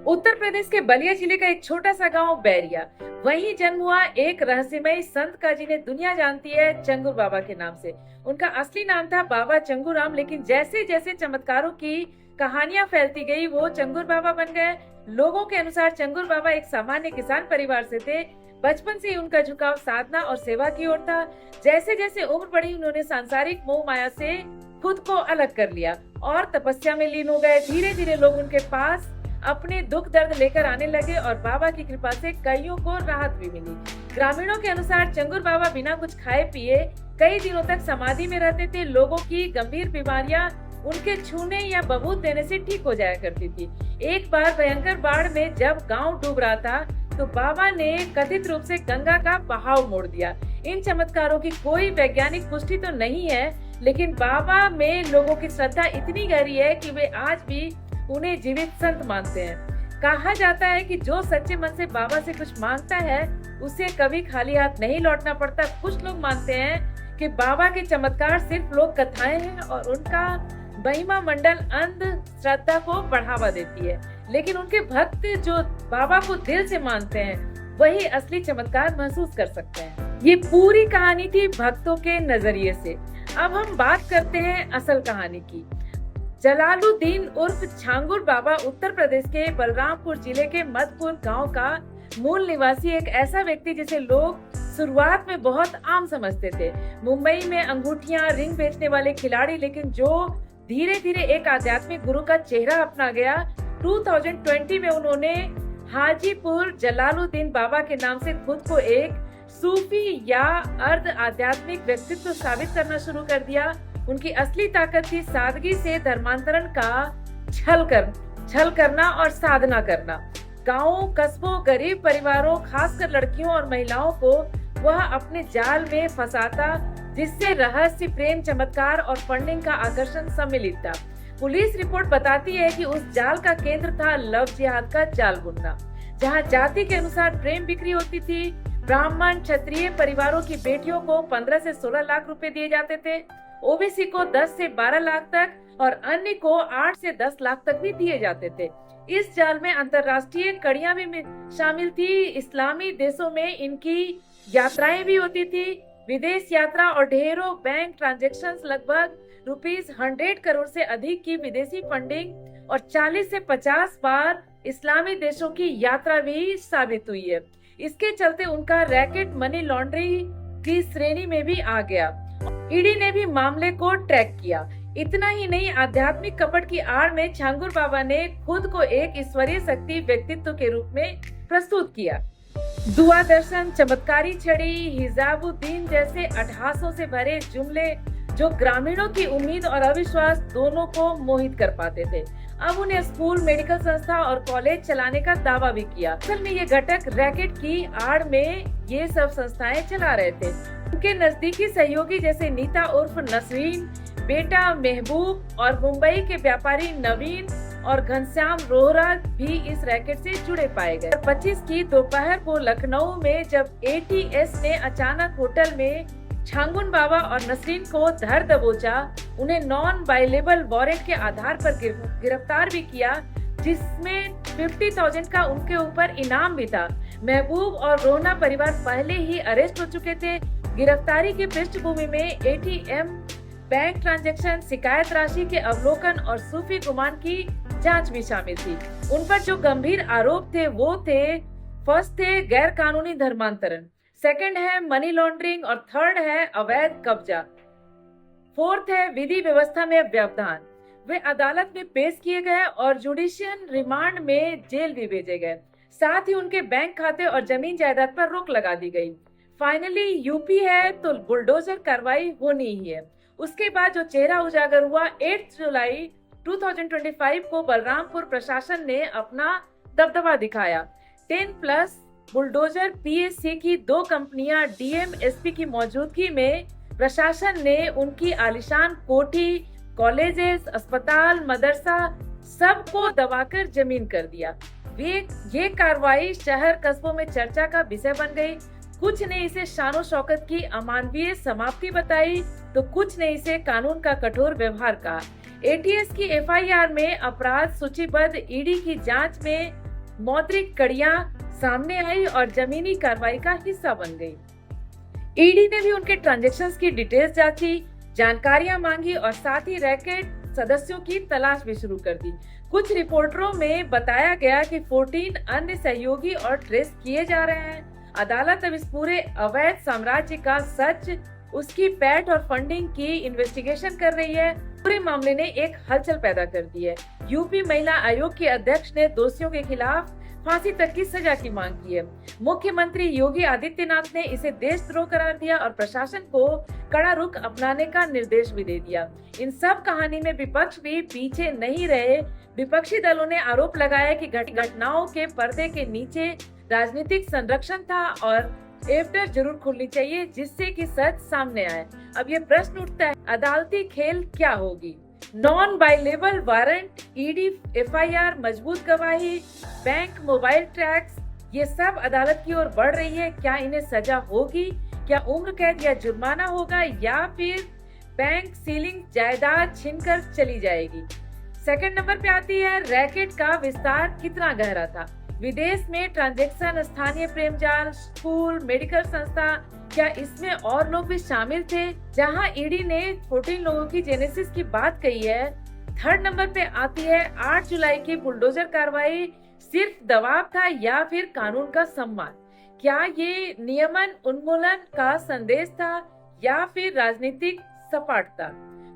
उत्तर प्रदेश के बलिया जिले का एक छोटा सा गांव बैरिया, वहीं जन्म हुआ एक रहस्यमयी संत का जिन्हें दुनिया जानती है चंगुर बाबा के नाम से। उनका असली नाम था बाबा चंगुराम, लेकिन जैसे जैसे चमत्कारों की कहानियां फैलती गई वो चंगुर बाबा बन गए। लोगों के अनुसार चंगुर बाबा एक सामान्य किसान परिवार से थे। बचपन से ही उनका झुकाव साधना और सेवा की ओर था। जैसे जैसे उम्र बढ़ी उन्होंने सांसारिक मोह माया से खुद को अलग कर लिया और तपस्या में लीन हो गए। धीरे धीरे लोग उनके पास अपने दुख दर्द लेकर आने लगे और बाबा की कृपा से कईयों को राहत भी मिली। ग्रामीणों के अनुसार चंगुर बाबा बिना कुछ खाए पिए कई दिनों तक समाधि में रहते थे। लोगों की गंभीर बीमारियां उनके छूने या बबूत देने से ठीक हो जाया करती थी। एक बार भयंकर बाढ़ में जब गांव डूब रहा था तो बाबा ने कथित रूप से गंगा का बहाव मोड़ दिया। इन चमत्कारों की कोई वैज्ञानिक पुष्टि तो नहीं है, लेकिन बाबा में लोगों की श्रद्धा इतनी गहरी है कि वे आज भी उन्हें जीवित संत मानते हैं। कहा जाता है कि जो सच्चे मन से बाबा से कुछ मांगता है उसे कभी खाली हाथ नहीं लौटना पड़ता। कुछ लोग मानते हैं कि बाबा के चमत्कार सिर्फ लोक कथाएं हैं और उनका महिमा मंडल अंध श्रद्धा को बढ़ावा देती है, लेकिन उनके भक्त जो बाबा को दिल से मानते हैं वही असली चमत्कार महसूस कर सकते हैं। ये पूरी कहानी थी भक्तों के नजरिए से। अब हम बात करते हैं असल कहानी की। जलालुद्दीन उर्फ छांगुर बाबा उत्तर प्रदेश के बलरामपुर जिले के मधुपुर गांव का मूल निवासी एक ऐसा व्यक्ति जिसे लोग शुरुआत में बहुत आम समझते थे। मुंबई में अंगूठियां रिंग बेचने वाले खिलाड़ी, लेकिन जो धीरे धीरे एक आध्यात्मिक गुरु का चेहरा अपना गया। 2020 में उन्होंने हाजीपुर जलालुद्दीन बाबा के नाम से खुद को एक सूफी या अर्ध आध्यात्मिक व्यक्तित्व साबित करना शुरू कर दिया। उनकी असली ताकत थी सादगी से धर्मांतरण का छल करना और साधना करना। गांवों, कस्बों, गरीब परिवारों, खासकर लड़कियों और महिलाओं को वह अपने जाल में फंसाता, जिससे रहस्य, प्रेम, चमत्कार और फंडिंग का आकर्षण सम्मिलित था। पुलिस रिपोर्ट बताती है कि उस जाल का केंद्र था लव जिहाद का जाल बुनना, जहां जाति के अनुसार प्रेम बिक्री होती थी। ब्राह्मण, क्षत्रिय परिवारों की बेटियों को 15 से 16 लाख रुपए दिए जाते थे, ओबीसी को 10 से 12 लाख तक और अन्य को 8 से 10 लाख तक भी दिए जाते थे। इस जाल में अंतर्राष्ट्रीय कड़ियां भी शामिल थी। इस्लामी देशों में इनकी यात्राएं भी होती थी, विदेश यात्रा और ढेरों बैंक ट्रांजैक्शंस। लगभग ₹100 करोड़ से अधिक की विदेशी फंडिंग और 40 से 50 बार इस्लामी देशों की यात्रा भी साबित हुई है। इसके चलते उनका रैकेट मनी लॉन्ड्रिंग की श्रेणी में भी आ गया। ईडी ने भी मामले को ट्रैक किया। इतना ही नहीं, आध्यात्मिक कपट की आड़ में छांगुर बाबा ने खुद को एक ईश्वरीय शक्ति व्यक्तित्व के रूप में प्रस्तुत किया। दुआ दर्शन, चमत्कारी छड़ी, हिजाबुद्दीन जैसे अट्टहासों से भरे जुमले जो ग्रामीणों की उम्मीद और अविश्वास दोनों को मोहित कर पाते थे। अब उन्हें स्कूल, मेडिकल संस्था और कॉलेज चलाने का दावा भी किया। असल में ये घटक रैकेट की आड़ में ये सब संस्थाएं चला रहे थे। उनके नजदीकी सहयोगी जैसे नीता उर्फ नसरीन, बेटा महबूब और मुंबई के व्यापारी नवीन और घनश्याम रोहरा भी इस रैकेट से जुड़े पाए गए। 25 की दोपहर को लखनऊ में जब एटीएस ने अचानक होटल में छांगुन बाबा और नसरीन को धर दबोचा, उन्हें नॉन बाइलेबल वारंट के आधार पर गिरफ्तार भी किया, जिसमें 50,000 का उनके ऊपर इनाम भी था। महबूब और रोहना परिवार पहले ही अरेस्ट हो चुके थे। गिरफ्तारी की पृष्ठभूमि में एटीएम, बैंक ट्रांजैक्शन, शिकायत राशि के अवलोकन और सूफी गुमान की जांच भी शामिल थी। उन पर जो गंभीर आरोप थे वो थे, फर्स्ट थे गैर कानूनी धर्मांतरण, सेकंड है मनी लॉन्ड्रिंग और थर्ड है अवैध कब्जा, फोर्थ है विधि व्यवस्था में व्यवधान। वे अदालत में पेश किए गए और जुडिशियल रिमांड में जेल भी भेजे गए। साथ ही उनके बैंक खाते और जमीन जायदाद पर रोक लगा दी गई। फाइनली यूपी है तो बुलडोजर कार्रवाई होनी ही है। उसके बाद जो चेहरा उजागर हुआ, 8 जुलाई 2025 को बलरामपुर प्रशासन ने अपना दबदबा दिखाया। 10+ बुलडोजर पीएससी की 2 कंपनियां डीएमएसपी की मौजूदगी में प्रशासन ने उनकी आलीशान कोठी, कॉलेजेस, अस्पताल, मदरसा सबको दबाकर जमीन कर दिया। ये कार्रवाई शहर कस्बों में चर्चा का विषय बन गई। कुछ ने इसे शानो शौकत की अमानवीय समाप्ति बताई तो कुछ ने इसे कानून का कठोर व्यवहार कहा। एटीएस की एफआईआर में अपराध सूचीबद्ध, ईडी की जांच में मौद्रिक कड़ियां सामने आई और जमीनी कार्रवाई का हिस्सा बन गई। ईडी ने भी उनके ट्रांजैक्शंस की डिटेल्स जांची, जानकारियां मांगी और साथ ही रैकेट सदस्यों की तलाश भी शुरू कर दी। कुछ रिपोर्टरों में बताया गया कि 14 अन्य सहयोगी और ट्रेस किए जा रहे हैं। अदालत अब इस पूरे अवैध साम्राज्य का सच, उसकी पैठ और फंडिंग की इन्वेस्टिगेशन कर रही है। पूरे मामले ने एक हलचल पैदा कर दी है। यूपी महिला आयोग के अध्यक्ष ने दोषियों के खिलाफ फांसी तक की सजा की मांग की है। मुख्यमंत्री योगी आदित्यनाथ ने इसे देशद्रोह करार दिया और प्रशासन को कड़ा रुख अपनाने का निर्देश भी दे दिया। इन सब कहानी में विपक्ष भी पीछे नहीं रहे। विपक्षी दलों ने आरोप लगाया कि घटनाओं के पर्दे के नीचे राजनीतिक संरक्षण था और एफडर जरूर खुलनी चाहिए जिससे कि सच सामने आए। अब ये प्रश्न उठता है, अदालती खेल क्या होगी? नॉन बाइलेबल वारंट, ईडी एफआईआर, मजबूत गवाही, बैंक मोबाइल ट्रैक्स, ये सब अदालत की ओर बढ़ रही है। क्या इन्हें सजा होगी? क्या उम्र कैद या जुर्माना होगा या फिर बैंक सीलिंग, जायदाद छीनकर चली जाएगी? सेकंड नंबर पे आती है रैकेट का विस्तार कितना गहरा था। विदेश में ट्रांजैक्शन, स्थानीय प्रेम जाल, स्कूल, मेडिकल संस्था, क्या इसमें और लोग भी शामिल थे? जहां ईडी ने 14 लोगों की जेनेसिस की बात कही है। थर्ड नंबर पे आती है 8 जुलाई की बुलडोजर कार्रवाई सिर्फ दबाव था या फिर कानून का सम्मान? क्या ये नियमन उन्मूलन का संदेश था या फिर राजनीतिक सपाटता?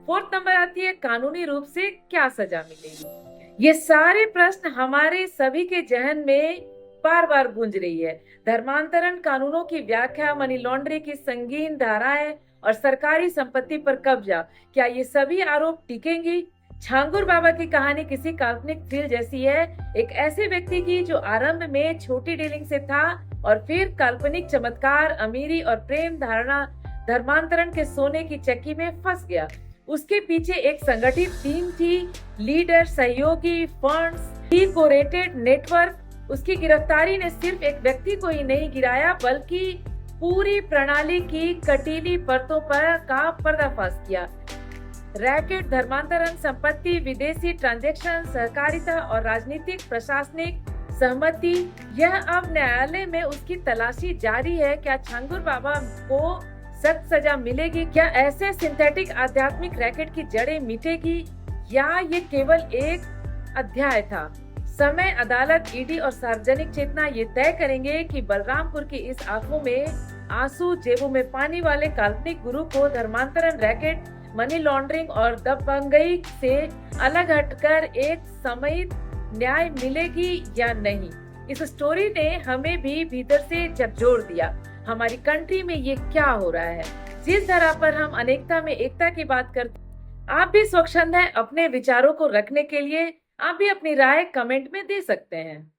फोर्थ नंबर आती है कानूनी रूप से क्या सजा मिलेगी? ये सारे प्रश्न हमारे सभी के जहन में बार बार गूंज रही है। धर्मांतरण कानूनों की व्याख्या, मनी लॉन्ड्रिंग की संगीन धाराएं और सरकारी संपत्ति पर कब्जा, क्या ये सभी आरोप टिकेंगी? छांगुर बाबा की कहानी किसी काल्पनिक थ्रिल जैसी है, एक ऐसे व्यक्ति की जो आरंभ में छोटी डीलिंग से था और फिर काल्पनिक चमत्कार, अमीरी और प्रेम धारणा धर्मांतरण के सोने की चक्की में फंस गया। उसके पीछे एक संगठित टीम थी, लीडर, सहयोगी, फंड्स, कोरेटेड नेटवर्क। उसकी गिरफ्तारी ने सिर्फ एक व्यक्ति को ही नहीं गिराया बल्कि पूरी प्रणाली की कटीली परतों पर का पर्दाफाश किया। रैकेट, धर्मांतरण, संपत्ति, विदेशी ट्रांजैक्शन, सहकारिता और राजनीतिक प्रशासनिक सहमति, यह अब न्यायालय में उसकी तलाशी जारी है। क्या छांगुर बाबा को सख्त सजा मिलेगी? क्या ऐसे सिंथेटिक आध्यात्मिक रैकेट की जड़ें मिटेगी या ये केवल एक अध्याय था? समय, अदालत, ईडी और सार्वजनिक चेतना ये तय करेंगे कि बलरामपुर की इस आंखों में आंसू, जेबों में पानी वाले काल्पनिक गुरु को धर्मांतरण रैकेट, मनी लॉन्ड्रिंग और दबंगई से अलग हटकर एक समयित न्याय मिलेगी या नहीं? इस स्टोरी ने हमें भी भीतर से झकझोर दिया। हमारी कंट्री में ये क्या हो रहा है? जिस धरा पर हम अनेकता में एकता की बात करते, आप भी स्वच्छंद हैं अपने विचारों को रखने के लिए। आप भी अपनी राय कमेंट में दे सकते हैं।